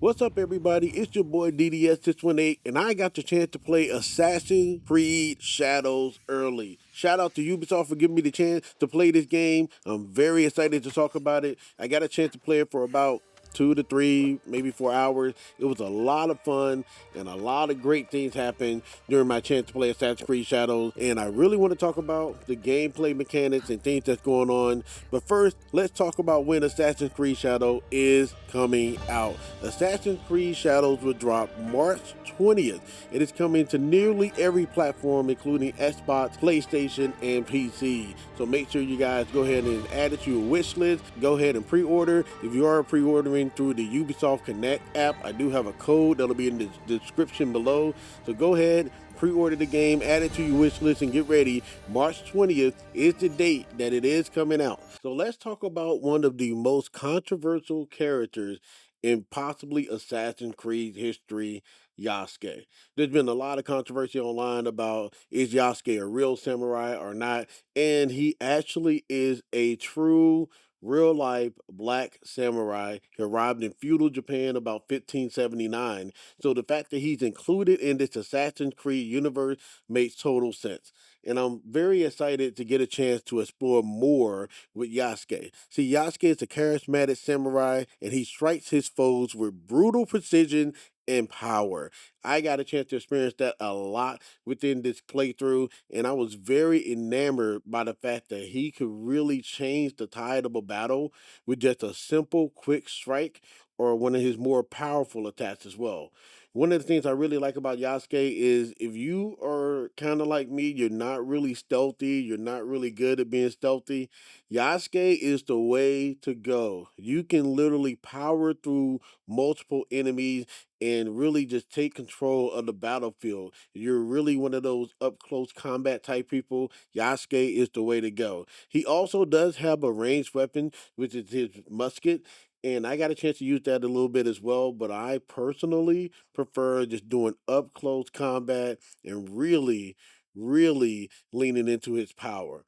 What's up, everybody? It's your boy DDS618, and I got the chance to play Assassin's Creed Shadows early. Shout out to Ubisoft for giving me the chance to play this game. I'm very excited to talk about it. I got a chance to play it for about 2 to 3, maybe 4 hours. It was a lot of fun, and a lot of great things happened during my chance to play Assassin's Creed Shadows. And I really want to talk about the gameplay mechanics and things that's going on. But first, let's talk about when Assassin's Creed Shadow is coming out. Assassin's Creed Shadows will drop March 20th. It is coming to nearly every platform, including Xbox, PlayStation, and PC. So make sure you guys go ahead and add it to your wish list. Go ahead and pre-order. If you are pre-ordering through the Ubisoft Connect app, I do have a code that'll be in the description below. So go ahead, pre-order the game, add it to your wish list, and get ready. March 20th is the date that it is coming out. So let's talk about one of the most controversial characters in possibly Assassin's Creed history, Yasuke. There's been a lot of controversy online about is Yasuke a real samurai or not, and he actually is a true real life black samurai. He arrived in feudal Japan about 1579. So the fact that he's included in this Assassin's Creed universe makes total sense. And I'm very excited to get a chance to explore more with Yasuke. See, Yasuke is a charismatic samurai, and he strikes his foes with brutal precision and power. I got a chance to experience that a lot within this playthrough, and I was very enamored by the fact that he could really change the tide of a battle with just a simple, quick strike or one of his more powerful attacks as well. One of the things I really like about Yasuke is if you are kind of like me, you're not really stealthy, you're not really good at being stealthy, Yasuke is the way to go. You can literally power through multiple enemies and really just take control of the battlefield. You're really one of those up close combat type people. Yasuke is the way to go. He also does have a ranged weapon, which is his musket. And I got a chance to use that a little bit as well, but I personally prefer just doing up close combat and really leaning into his power.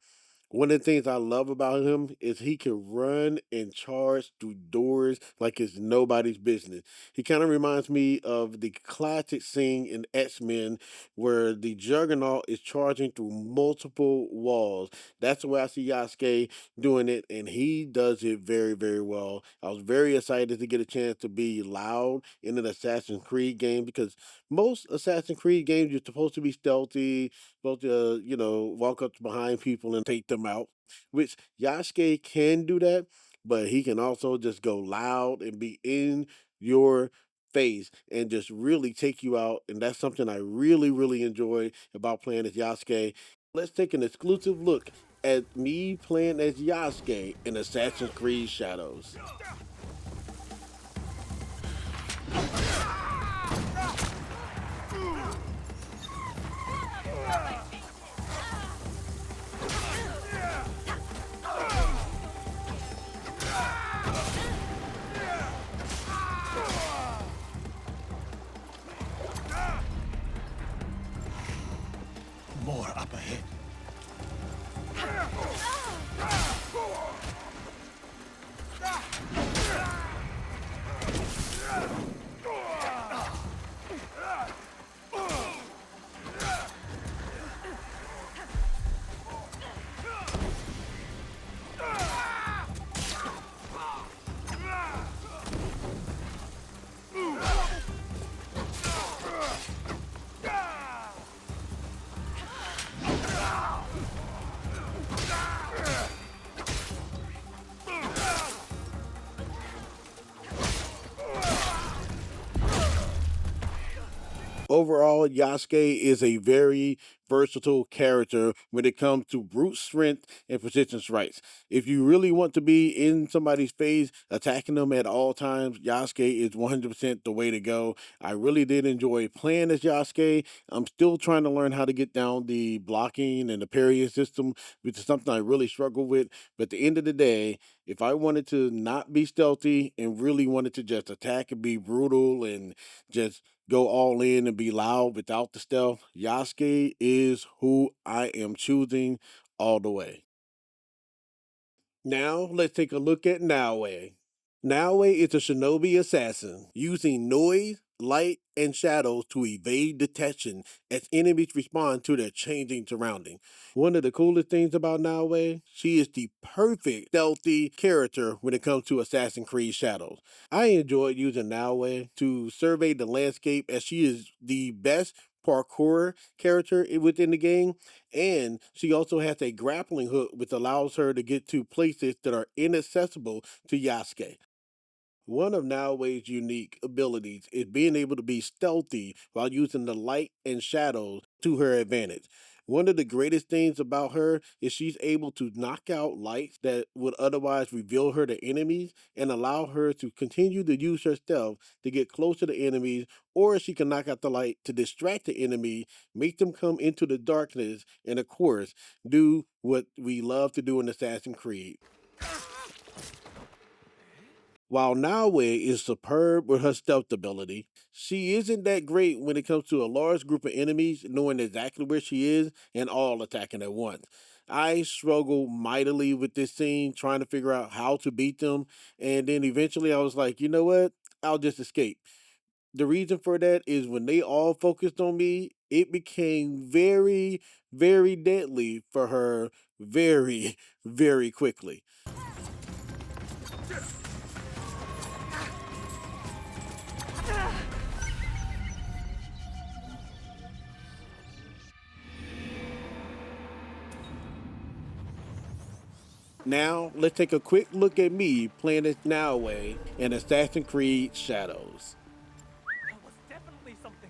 One of the things I love about him is he can run and charge through doors like it's nobody's business. He kind of reminds me of the classic scene in X-Men where the Juggernaut is charging through multiple walls. That's the way I see Yasuke doing it, and he does it very well. I was very excited to get a chance to be loud in an Assassin's Creed game because most Assassin's Creed games you're supposed to be stealthy, supposed to, walk up behind people and take them out, which Yasuke can do that, but he can also just go loud and be in your face and just really take you out. And that's something I really enjoy about playing as Yasuke. Let's take an exclusive look at me playing as Yasuke in Assassin's Creed Shadows. More up ahead. Overall, Yasuke is a very versatile character when it comes to brute strength and precision strikes. If you really want to be in somebody's face, attacking them at all times, Yasuke is 100% the way to go. I really did enjoy playing as Yasuke. I'm still trying to learn how to get down the blocking and the parrying system, which is something I really struggle with. But at the end of the day, if I wanted to not be stealthy and really wanted to just attack and be brutal and just go all in and be loud without the stealth, Yasuke is who I am choosing all the way. Now, let's take a look at Naoe. Naoe is a shinobi assassin using noise, light, and shadows to evade detection as enemies respond to their changing surroundings. One of the coolest things about Naoe, she is the perfect stealthy character when it comes to Assassin's Creed Shadows. I enjoyed using Naoe to survey the landscape as she is the best parkour character within the game, and she also has a grappling hook which allows her to get to places that are inaccessible to Yasuke. One of Noway's unique abilities is being able to be stealthy while using the light and shadows to her advantage. One of the greatest things about her is she's able to knock out lights that would otherwise reveal her to enemies and allow her to continue to use her stealth to get closer to enemies, or she can knock out the light to distract the enemy, make them come into the darkness, and of course, do what we love to do in Assassin's Creed. While Nawe is superb with her stealth ability, she isn't that great when it comes to a large group of enemies knowing exactly where she is and all attacking at once. I struggle mightily with this scene trying to figure out how to beat them, and then eventually I was like, you know what? I'll just escape. The reason for that is when they all focused on me, it became very, very deadly for her very, very quickly. Now, let's take a quick look at me playing as Noway in Assassin's Creed Shadows. That was definitely something.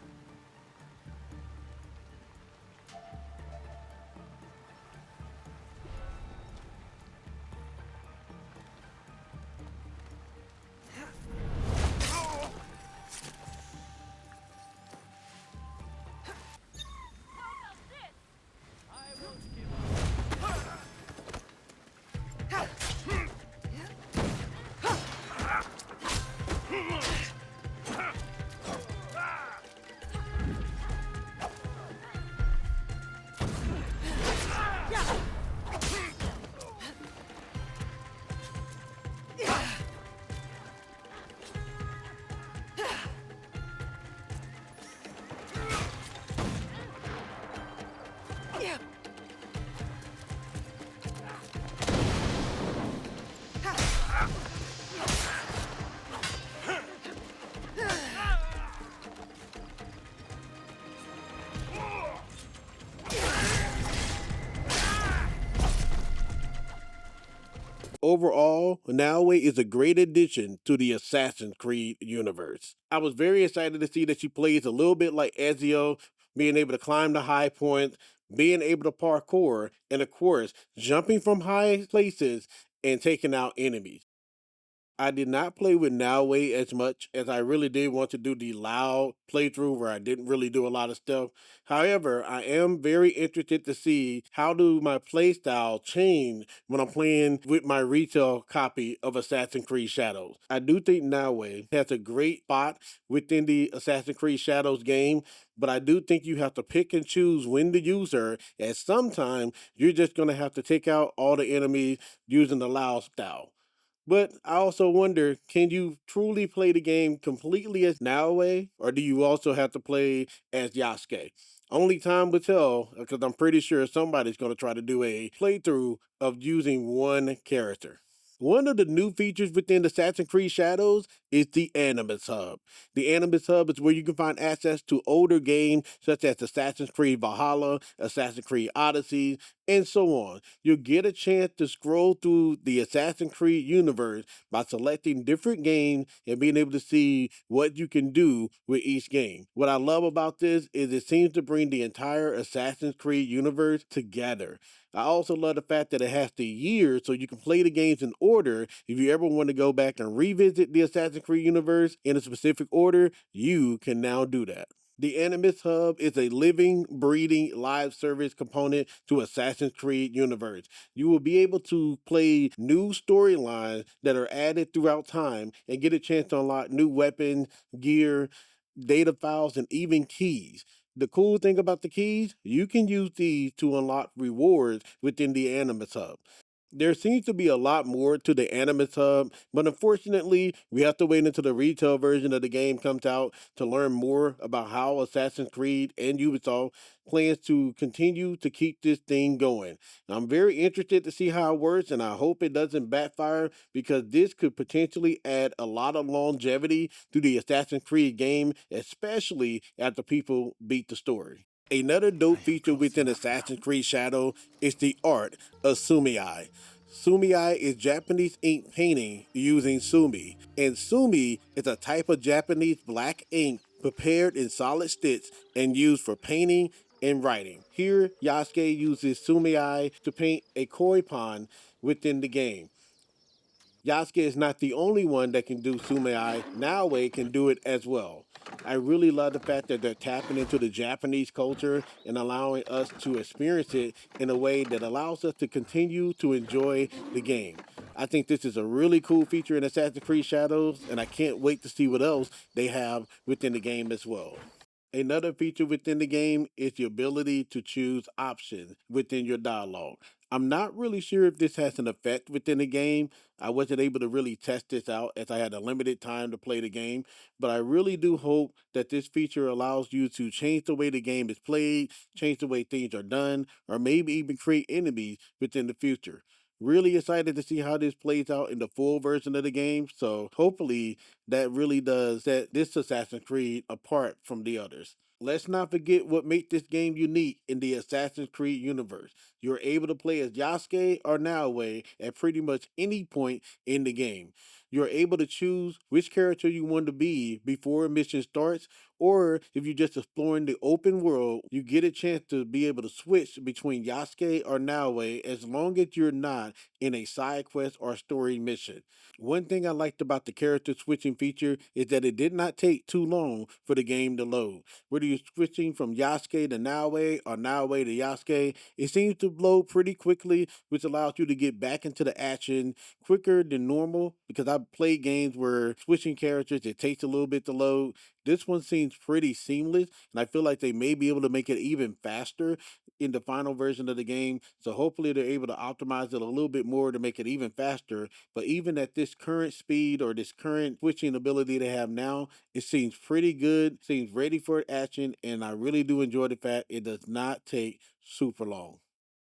I won't give up. Overall, Naoe is a great addition to the Assassin's Creed universe. I was very excited to see that she plays a little bit like Ezio, being able to climb the high points, being able to parkour, and of course, jumping from high places and taking out enemies. I did not play with Noway as much as I really did want to do the loud playthrough where I didn't really do a lot of stuff. However, I am very interested to see how do my playstyle change when I'm playing with my retail copy of Assassin's Creed Shadows. I do think Noway has a great spot within the Assassin's Creed Shadows game, but I do think you have to pick and choose when to use her, as sometimes you're just going to have to take out all the enemies using the loud style. But I also wonder, can you truly play the game completely as Naoe, or do you also have to play as Yasuke? Only time will tell, because I'm pretty sure somebody's going to try to do a playthrough of using one character. One of the new features within Assassin's Creed Shadows is the Animus Hub. The Animus Hub is where you can find access to older games such as Assassin's Creed Valhalla, Assassin's Creed Odyssey, and so on. You'll get a chance to scroll through the Assassin's Creed universe by selecting different games and being able to see what you can do with each game. What I love about this is it seems to bring the entire Assassin's Creed universe together. I also love the fact that it has the years so you can play the games in order. If you ever want to go back and revisit the Assassin's Creed universe in a specific order, you can now do that. The Animus Hub is a living, breathing live service component to Assassin's Creed universe. You will be able to play new storylines that are added throughout time and get a chance to unlock new weapons, gear, data files, and even keys. The cool thing about the keys, you can use these to unlock rewards within the Animus Hub. There seems to be a lot more to the Animus Hub, but unfortunately, we have to wait until the retail version of the game comes out to learn more about how Assassin's Creed and Ubisoft plans to continue to keep this thing going. I'm very interested to see how it works, and I hope it doesn't backfire because this could potentially add a lot of longevity to the Assassin's Creed game, especially after people beat the story. Another dope feature within Assassin's Creed Shadow is the art of Sumii. Sumii is Japanese ink painting using sumi, and sumi is a type of Japanese black ink prepared in solid sticks and used for painting and writing. Here, Yasuke uses sumii to paint a koi pond within the game. Yasuke is not the only one that can do sumai. Naoe can do it as well. I really love the fact that they're tapping into the Japanese culture and allowing us to experience it in a way that allows us to continue to enjoy the game. I think this is a really cool feature in Assassin's Creed Shadows, and I can't wait to see what else they have within the game as well. Another feature within the game is the ability to choose options within your dialogue. I'm not really sure if this has an effect within the game. I wasn't able to really test this out as I had a limited time to play the game, but I really do hope that this feature allows you to change the way the game is played, change the way things are done, or maybe even create enemies within the future. Really excited to see how this plays out in the full version of the game. So hopefully that really does set this Assassin's Creed apart from the others. Let's not forget what makes this game unique in the Assassin's Creed universe. You're able to play as Yasuke or Naoe at pretty much any point in the game. You're able to choose which character you want to be before a mission starts, or if you're just exploring the open world, you get a chance to be able to switch between Yasuke or Naoe as long as you're not in a side quest or story mission. One thing I liked about the character switching feature is that it did not take too long for the game to load. Whether you're switching from Yasuke to Naoe or Naoe to Yasuke, it seems to load pretty quickly, which allows you to get back into the action quicker than normal because I've played games where switching characters, it takes a little bit to load. This one seems pretty seamless, and I feel like they may be able to make it even faster in the final version of the game. So hopefully they're able to optimize it a little bit more to make it even faster. But even at this current speed or this current switching ability they have now, it seems pretty good, seems ready for action, and I really do enjoy the fact it does not take super long.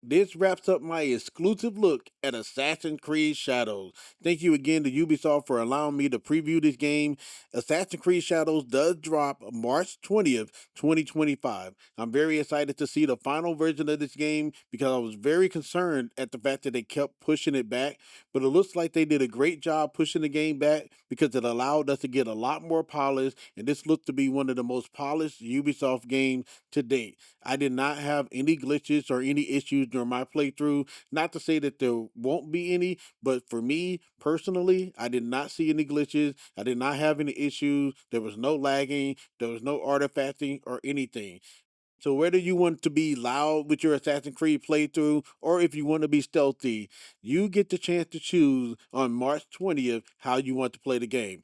This wraps up my exclusive look at Assassin's Creed Shadows. Thank you again to Ubisoft for allowing me to preview this game. Assassin's Creed Shadows does drop March 20th, 2025. I'm very excited to see the final version of this game because I was very concerned at the fact that they kept pushing it back, but it looks like they did a great job pushing the game back because it allowed us to get a lot more polish, and this looked to be one of the most polished Ubisoft games to date. I did not have any glitches or any issues during my playthrough. Not to say that there won't be any, but for me personally, I did not see any glitches. I did not have any issues. There was no lagging. There was no artifacting or anything. So whether you want to be loud with your Assassin's Creed playthrough or if you want to be stealthy, you get the chance to choose on March 20th how you want to play the game.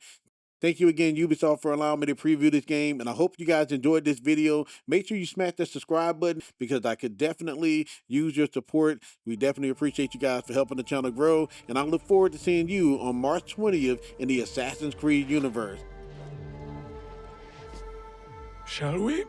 Thank you again, Ubisoft, for allowing me to preview this game, and I hope you guys enjoyed this video. Make sure you smash that subscribe button because I could definitely use your support. We definitely appreciate you guys for helping the channel grow, and I look forward to seeing you on March 20th in the Assassin's Creed universe. Shall we?